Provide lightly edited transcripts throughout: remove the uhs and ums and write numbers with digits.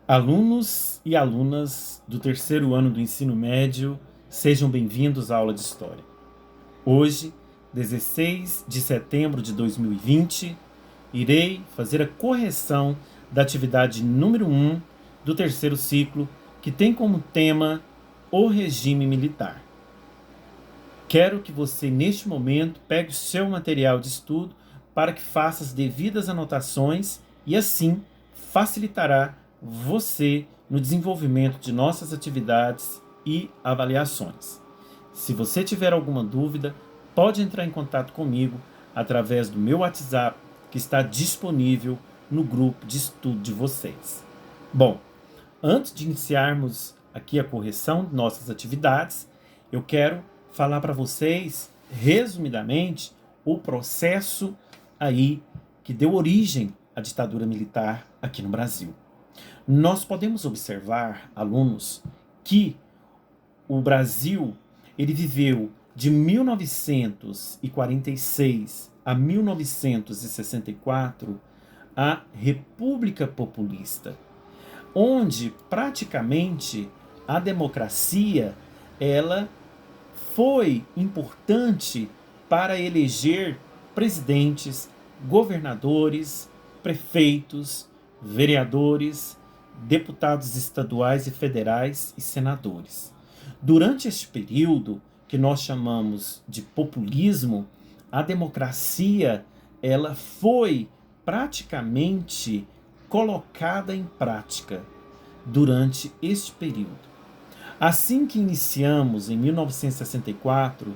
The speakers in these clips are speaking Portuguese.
Alunos e alunas do terceiro ano do ensino médio, sejam bem-vindos à aula de História. Hoje, 16 de setembro de 2020, irei fazer a correção da atividade número 1 do terceiro ciclo, que tem como tema o regime militar. Quero que você, neste momento, pegue o seu material de estudo para que faça as devidas anotações e, assim, facilitará você no desenvolvimento de nossas atividades e avaliações. Se você tiver alguma dúvida, pode entrar em contato comigo através do meu WhatsApp, que está disponível no grupo de estudo de vocês. Bom, antes de iniciarmos aqui a correção de nossas atividades, eu quero falar para vocês, resumidamente, o processo aí que deu origem à ditadura militar aqui no Brasil. Nós podemos observar, alunos, que o Brasil ele viveu de 1946 a 1964 a República Populista, onde praticamente a democracia ela foi importante para eleger presidentes, governadores, prefeitos, vereadores, deputados estaduais e federais e senadores. Durante este período, que nós chamamos de populismo, a democracia ela foi praticamente colocada em prática durante este período. Assim que iniciamos, em 1964,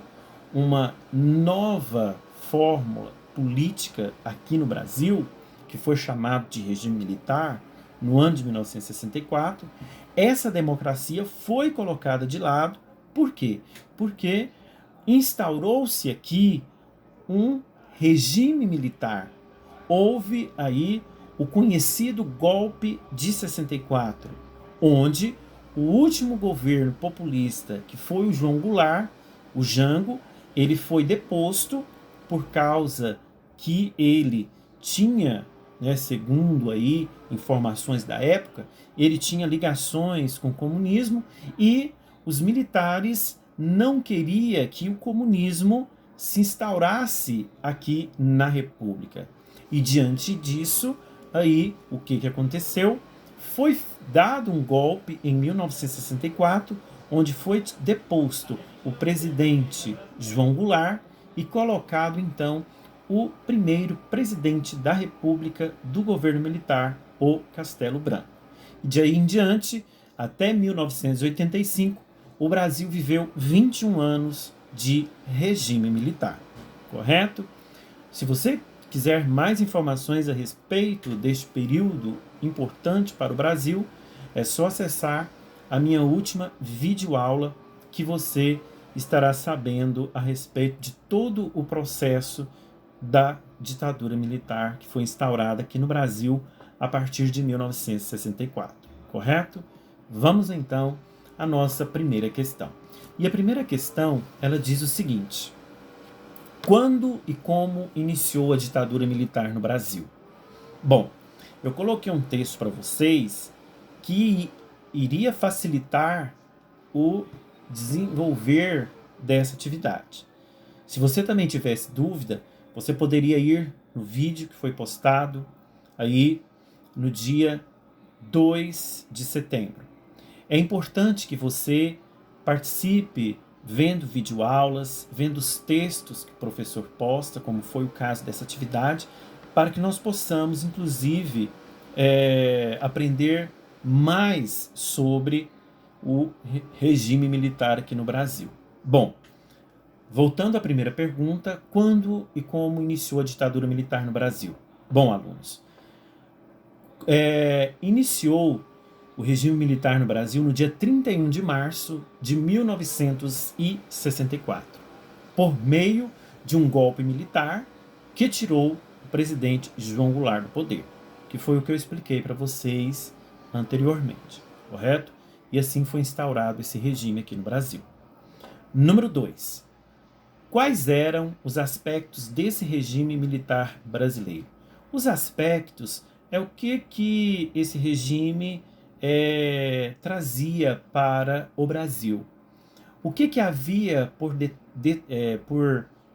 uma nova fórmula política aqui no Brasil, que foi chamado de regime militar, no ano de 1964, essa democracia foi colocada de lado. Por quê? Porque instaurou-se aqui um regime militar. Houve aí o conhecido golpe de 64, onde o último governo populista, que foi o João Goulart, o Jango, ele foi deposto por causa que ele tinha, segundo aí informações da época, ele tinha ligações com o comunismo e os militares não queriam que o comunismo se instaurasse aqui na República. E diante disso, aí o que aconteceu? Foi dado um golpe em 1964, onde foi deposto o presidente João Goulart e colocado então o primeiro presidente da República do governo militar, o Castelo Branco. E de aí em diante, até 1985, o Brasil viveu 21 anos de regime militar, correto? Se você quiser mais informações a respeito deste período importante para o Brasil, é só acessar a minha última videoaula, que você estará sabendo a respeito de todo o processo da ditadura militar que foi instaurada aqui no Brasil a partir de 1964, correto? Vamos então à nossa primeira questão. E a primeira questão, ela diz o seguinte: quando e como iniciou a ditadura militar no Brasil? Bom, eu coloquei um texto para vocês que iria facilitar o desenvolver dessa atividade. Se você também tivesse dúvida, você poderia ir no vídeo que foi postado aí no dia 2 de setembro. É importante que você participe vendo videoaulas, vendo os textos que o professor posta, como foi o caso dessa atividade, para que nós possamos, inclusive, aprender mais sobre o regime militar aqui no Brasil. Bom, voltando à primeira pergunta, quando e como iniciou a ditadura militar no Brasil? Bom, alunos, iniciou o regime militar no Brasil no dia 31 de março de 1964, por meio de um golpe militar que tirou o presidente João Goulart do poder, que foi o que eu expliquei para vocês anteriormente, correto? E assim foi instaurado esse regime aqui no Brasil. Número 2. Quais eram os aspectos desse regime militar brasileiro? Os aspectos é o que esse regime trazia para o Brasil. O que havia por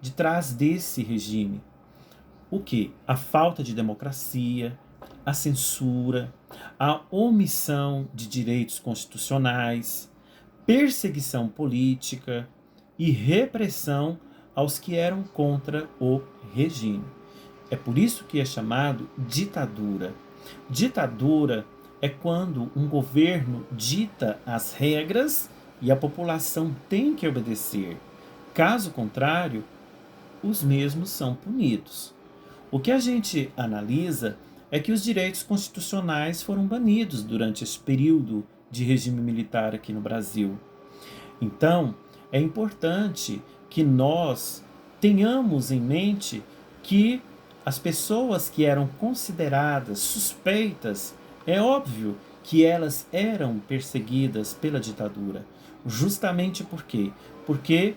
detrás desse regime? O que? A falta de democracia, a censura, a omissão de direitos constitucionais, perseguição política e repressão aos que eram contra o regime. É por isso que é chamado ditadura. Ditadura é quando um governo dita as regras e a população tem que obedecer. Caso contrário, os mesmos são punidos. O que a gente analisa é que os direitos constitucionais foram banidos durante esse período de regime militar aqui no Brasil. Então, é importante que nós tenhamos em mente que as pessoas que eram consideradas suspeitas, é óbvio que elas eram perseguidas pela ditadura. Justamente por quê? Porque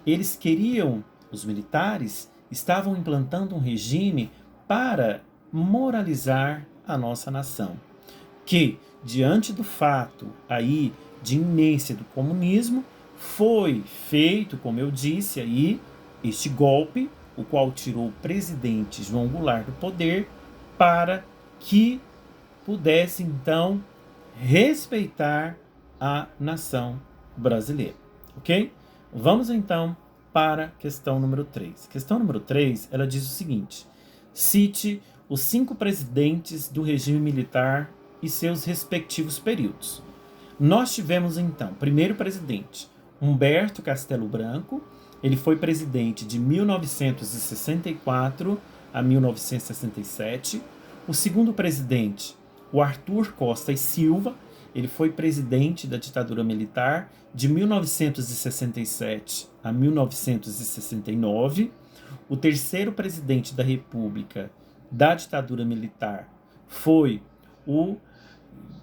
eles queriam, os militares, estavam implantando um regime para moralizar a nossa nação. Que, diante do fato aí de iminência do comunismo, foi feito, como eu disse aí, este golpe, o qual tirou o presidente João Goulart do poder, para que pudesse então respeitar a nação brasileira. Ok? Vamos então para a questão número 3. Questão número 3, ela diz o seguinte: cite os 5 presidentes do regime militar e seus respectivos períodos. Nós tivemos então, primeiro presidente, Humberto Castelo Branco. Ele foi presidente de 1964 a 1967. O segundo presidente, o Arthur Costa e Silva. Ele foi presidente da ditadura militar de 1967 a 1969. O terceiro presidente da República da ditadura militar foi o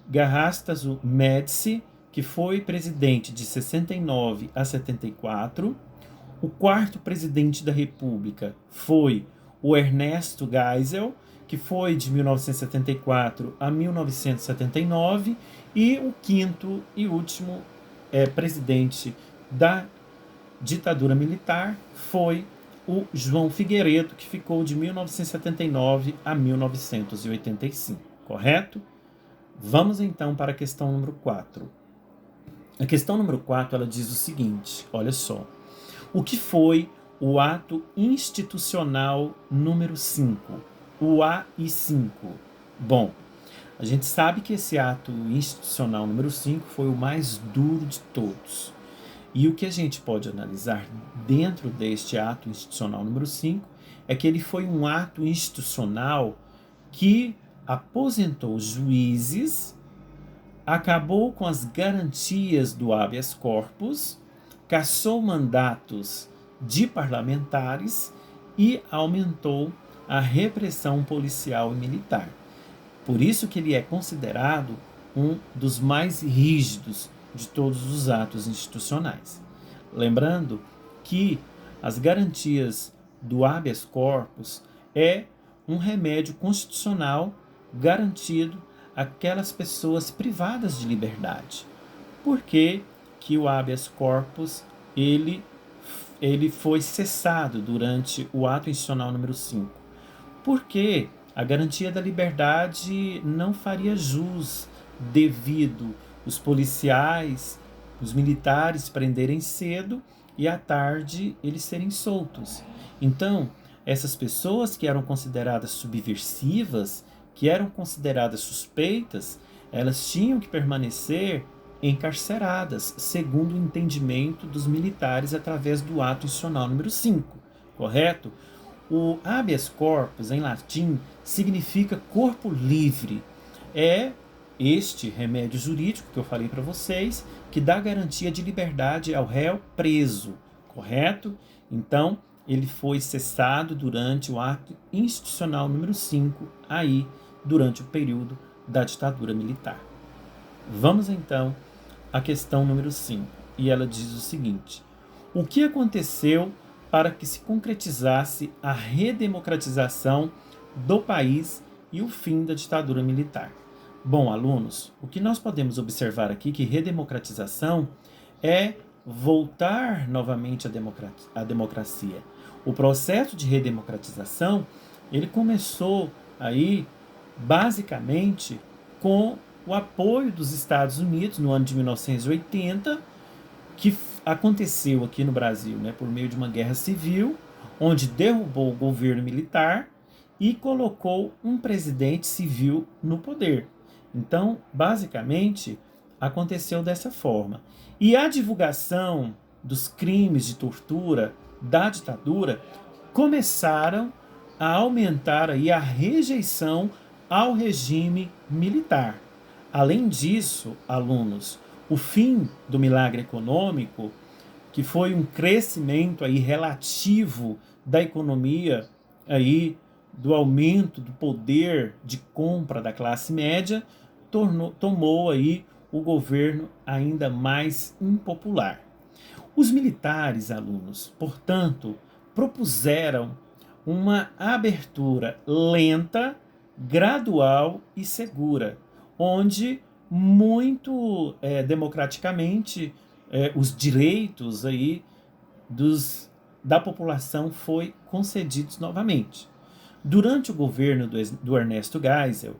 Garrastazu Médici, que foi presidente de 69 a 74. O quarto presidente da República foi o Ernesto Geisel, que foi de 1974 a 1979. E o quinto e último presidente da ditadura militar foi o João Figueiredo, que ficou de 1979 a 1985, correto? Vamos então para a questão número 4. A questão número 4, ela diz o seguinte, olha só. O que foi o ato institucional número 5? O AI-5. Bom, a gente sabe que esse ato institucional número 5 foi o mais duro de todos. E o que a gente pode analisar dentro deste ato institucional número 5 é que ele foi um ato institucional que aposentou juízes, acabou com as garantias do habeas corpus, cassou mandatos de parlamentares e aumentou a repressão policial e militar. Por isso que ele é considerado um dos mais rígidos de todos os atos institucionais. Lembrando que as garantias do habeas corpus é um remédio constitucional garantido àquelas pessoas privadas de liberdade. Por que que o habeas corpus ele foi cessado durante o ato institucional número 5? Porque a garantia da liberdade não faria jus devido os policiais, os militares prenderem cedo e à tarde eles serem soltos. Então, essas pessoas que eram consideradas subversivas, que eram consideradas suspeitas, elas tinham que permanecer encarceradas, segundo o entendimento dos militares através do ato institucional número 5, correto? O habeas corpus, em latim, significa corpo livre. É este remédio jurídico que eu falei para vocês, que dá garantia de liberdade ao réu preso, correto? Então, ele foi cessado durante o ato institucional número 5, aí, durante o período da ditadura militar. Vamos então à questão número 5, e ela diz o seguinte: o que aconteceu para que se concretizasse a redemocratização do país e o fim da ditadura militar? Bom, alunos, o que nós podemos observar aqui é que redemocratização é voltar novamente à democracia. O processo de redemocratização, ele começou aí basicamente com o apoio dos Estados Unidos no ano de 1980, que aconteceu aqui no Brasil, né, por meio de uma guerra civil, onde derrubou o governo militar e colocou um presidente civil no poder. Então, basicamente, aconteceu dessa forma. E a divulgação dos crimes de tortura da ditadura começaram a aumentar aí a rejeição ao regime militar. Além disso, alunos, o fim do milagre econômico, que foi um crescimento aí relativo da economia aí do aumento do poder de compra da classe média, tomou aí o governo ainda mais impopular. Os militares, alunos, portanto, propuseram uma abertura lenta, gradual e segura, onde muito democraticamente os direitos aí da população foi concedidos novamente. Durante o governo do Ernesto Geisel,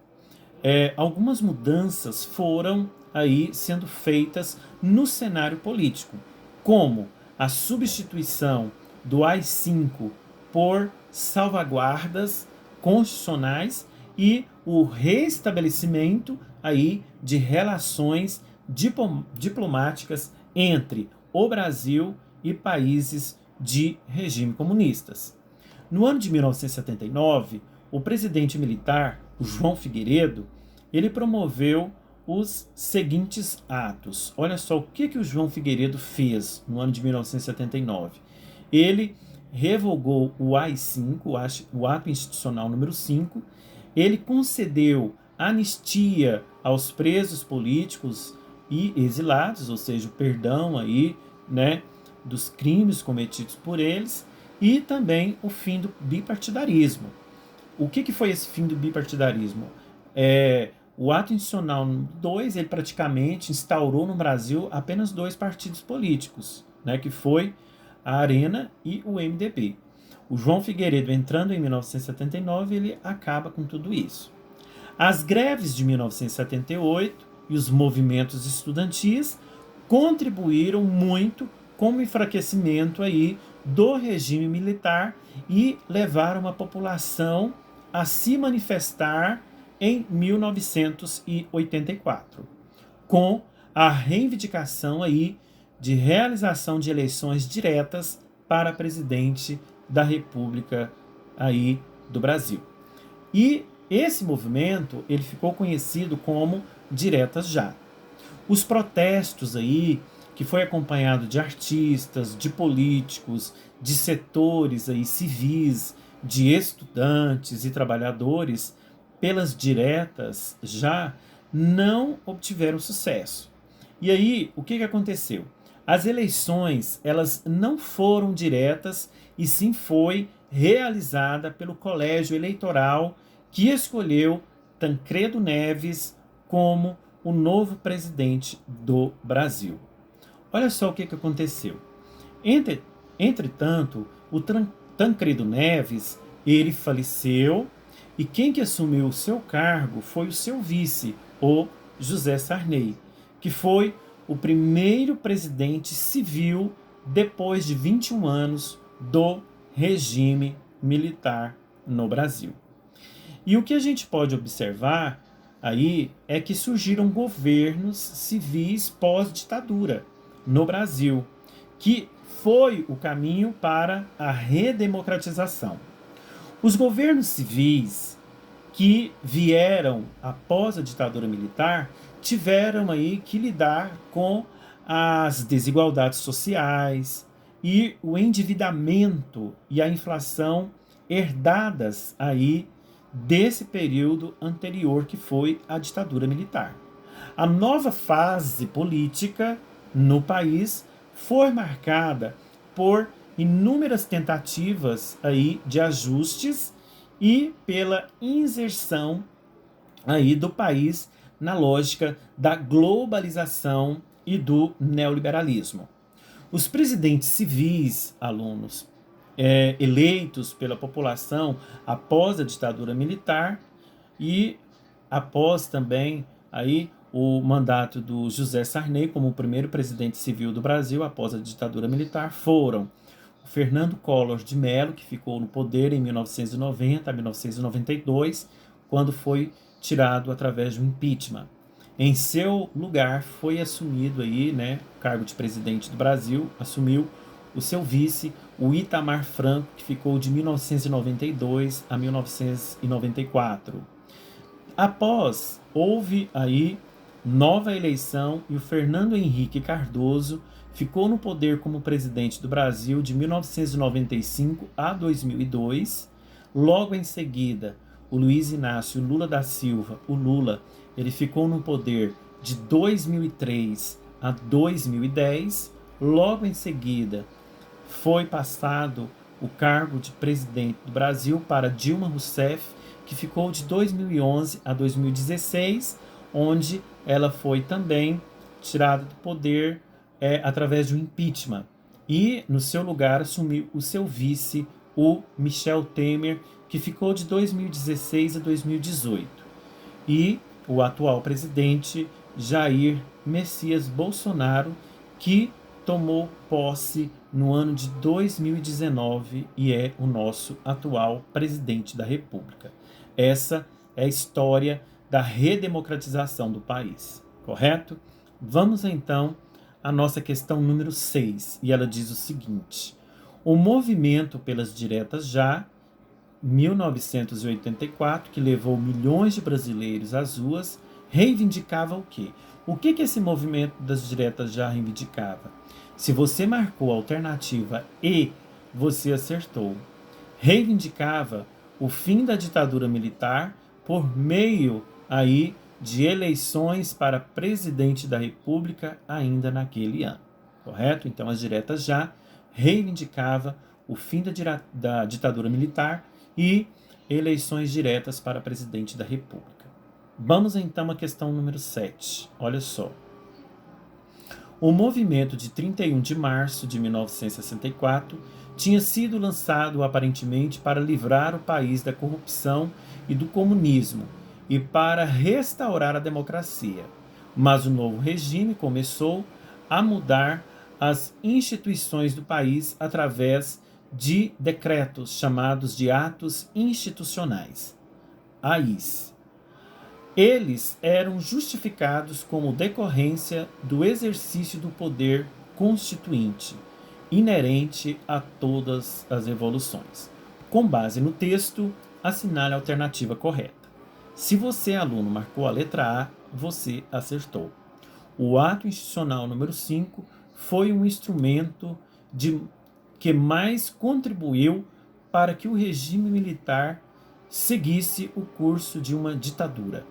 algumas mudanças foram aí sendo feitas no cenário político, como a substituição do AI-5 por salvaguardas constitucionais e o restabelecimento aí de relações diplomáticas entre o Brasil e países de regime comunistas. No ano de 1979, o presidente militar, o João Figueiredo, ele promoveu os seguintes atos. Olha só o que o João Figueiredo fez no ano de 1979. Ele revogou o AI-5, o ato institucional número 5, ele concedeu anistia aos presos políticos e exilados, ou seja, o perdão aí, né, dos crimes cometidos por eles, e também o fim do bipartidarismo. O que foi esse fim do bipartidarismo? O ato institucional 2, ele praticamente instaurou no Brasil apenas 2 partidos políticos, né, que foi a Arena e o MDB. O João Figueiredo, entrando em 1979, ele acaba com tudo isso. As greves de 1978 e os movimentos estudantis contribuíram muito com o enfraquecimento aí do regime militar e levaram a população a se manifestar em 1984, com a reivindicação aí de realização de eleições diretas para presidente da República aí do Brasil. E esse movimento, ele ficou conhecido como Diretas Já. Os protestos aí, que foi acompanhado de artistas, de políticos, de setores aí civis, de estudantes e trabalhadores, pelas diretas já não obtiveram sucesso. E aí, o que aconteceu? As eleições, elas não foram diretas e sim foi realizada pelo colégio eleitoral que escolheu Tancredo Neves como o novo presidente do Brasil. Olha só o que aconteceu. Entretanto, o Tancredo Neves, ele faleceu e quem que assumiu o seu cargo foi o seu vice, o José Sarney, que foi o primeiro presidente civil depois de 21 anos do regime militar no Brasil. E o que a gente pode observar aí é que surgiram governos civis pós-ditadura no Brasil, que foi o caminho para a redemocratização. Os governos civis que vieram após a ditadura militar tiveram aí que lidar com as desigualdades sociais e o endividamento e a inflação herdadas aí desse período anterior que foi a ditadura militar. A nova fase política no país foi marcada por inúmeras tentativas aí de ajustes e pela inserção aí do país na lógica da globalização e do neoliberalismo. Os presidentes civis, alunos, eleitos pela população após a ditadura militar e após também aí o mandato do José Sarney como o primeiro presidente civil do Brasil após a ditadura militar foram o Fernando Collor de Mello, que ficou no poder em 1990 a 1992, quando foi tirado através de um impeachment. Em seu lugar foi assumido aí, né, o cargo de presidente do Brasil, assumiu o seu vice, o Itamar Franco, que ficou de 1992 a 1994. Após, houve aí nova eleição e o Fernando Henrique Cardoso ficou no poder como presidente do Brasil de 1995 a 2002. Logo em seguida, o Luiz Inácio Lula da Silva, o Lula, ele ficou no poder de 2003 a 2010. Logo em seguida, foi passado o cargo de presidente do Brasil para Dilma Rousseff, que ficou de 2011 a 2016, onde ela foi também tirada do poder através de um impeachment. E no seu lugar assumiu o seu vice, o Michel Temer, que ficou de 2016 a 2018. E o atual presidente, Jair Messias Bolsonaro, que tomou posse no ano de 2019 e é o nosso atual presidente da República. Essa é a história da redemocratização do país, correto? Vamos então à nossa questão número 6, e ela diz o seguinte: o movimento pelas diretas já, 1984, que levou milhões de brasileiros às ruas, reivindicava o quê? O que esse movimento das diretas já reivindicava? Se você marcou a alternativa E, você acertou. Reivindicava o fim da ditadura militar por meio aí de eleições para presidente da República ainda naquele ano, correto? Então as diretas já reivindicava o fim da ditadura militar e eleições diretas para presidente da República. Vamos então à questão número 7. Olha só. O movimento de 31 de março de 1964 tinha sido lançado aparentemente para livrar o país da corrupção e do comunismo e para restaurar a democracia. Mas o novo regime começou a mudar as instituições do país através de decretos chamados de atos institucionais, AIs. Eles eram justificados como decorrência do exercício do poder constituinte, inerente a todas as revoluções. Com base no texto, assinale a alternativa correta. Se você, aluno, marcou a letra A, você acertou. O ato institucional número 5 foi um instrumento que mais contribuiu para que o regime militar seguisse o curso de uma ditadura.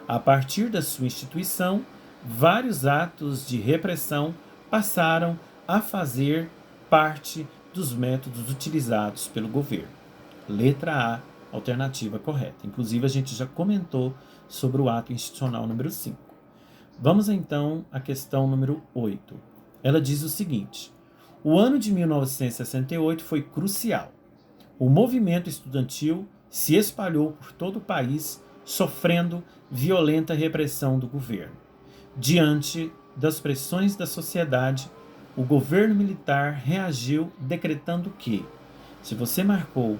A partir da sua instituição, vários atos de repressão passaram a fazer parte dos métodos utilizados pelo governo. Letra A, alternativa correta. Inclusive, a gente já comentou sobre o ato institucional número 5. Vamos então à questão número 8. Ela diz o seguinte: o ano de 1968 foi crucial. O movimento estudantil se espalhou por todo o país, sofrendo violenta repressão do governo. Diante das pressões da sociedade, o governo militar reagiu decretando que, se você marcou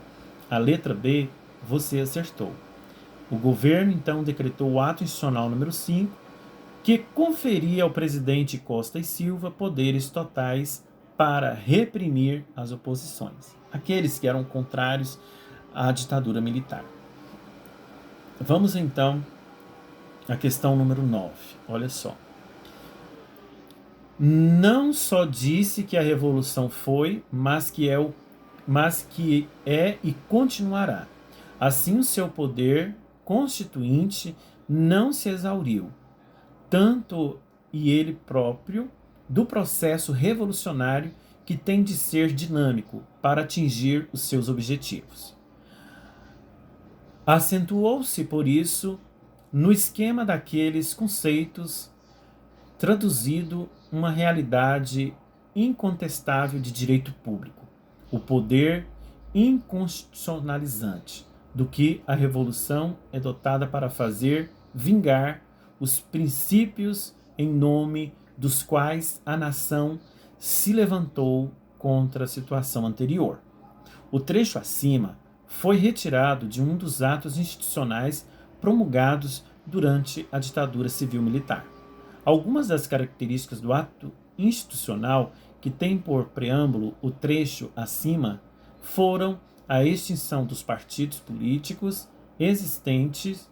a letra B, você acertou. O governo então decretou o ato institucional número 5, que conferia ao presidente Costa e Silva poderes totais para reprimir as oposições, aqueles que eram contrários à ditadura militar. Vamos então à questão número 9. Olha só. Não só disse que a revolução foi, mas que é e continuará. Assim, o seu poder constituinte não se exauriu, tanto e ele próprio, do processo revolucionário que tem de ser dinâmico para atingir os seus objetivos. Acentuou-se, por isso, no esquema daqueles conceitos, traduzido uma realidade incontestável de direito público, o poder inconstitucionalizante, do que a revolução é dotada para fazer vingar os princípios em nome dos quais a nação se levantou contra a situação anterior. O trecho acima foi retirado de um dos atos institucionais promulgados durante a ditadura civil-militar. Algumas das características do ato institucional que tem por preâmbulo o trecho acima foram a extinção dos partidos políticos existentes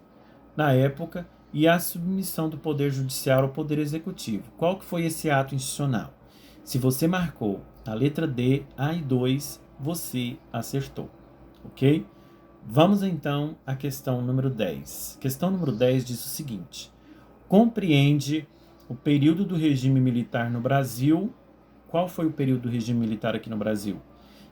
na época e a submissão do poder judiciário ao poder executivo. Qual que foi esse ato institucional? Se você marcou a letra D, A e 2, você acertou, ok? Vamos então à questão número 10. Questão número 10 diz o seguinte: compreende o período do regime militar no Brasil. Qual foi o período do regime militar aqui no Brasil?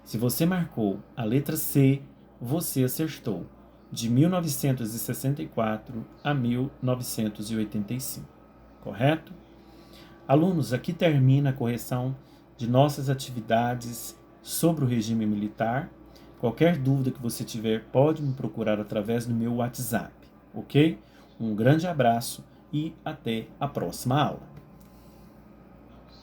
Se você marcou a letra C, você acertou, de 1964 a 1985, correto? Alunos, aqui termina a correção de nossas atividades sobre o regime militar. Qualquer dúvida que você tiver, pode me procurar através do meu WhatsApp, ok? Um grande abraço e até a próxima aula.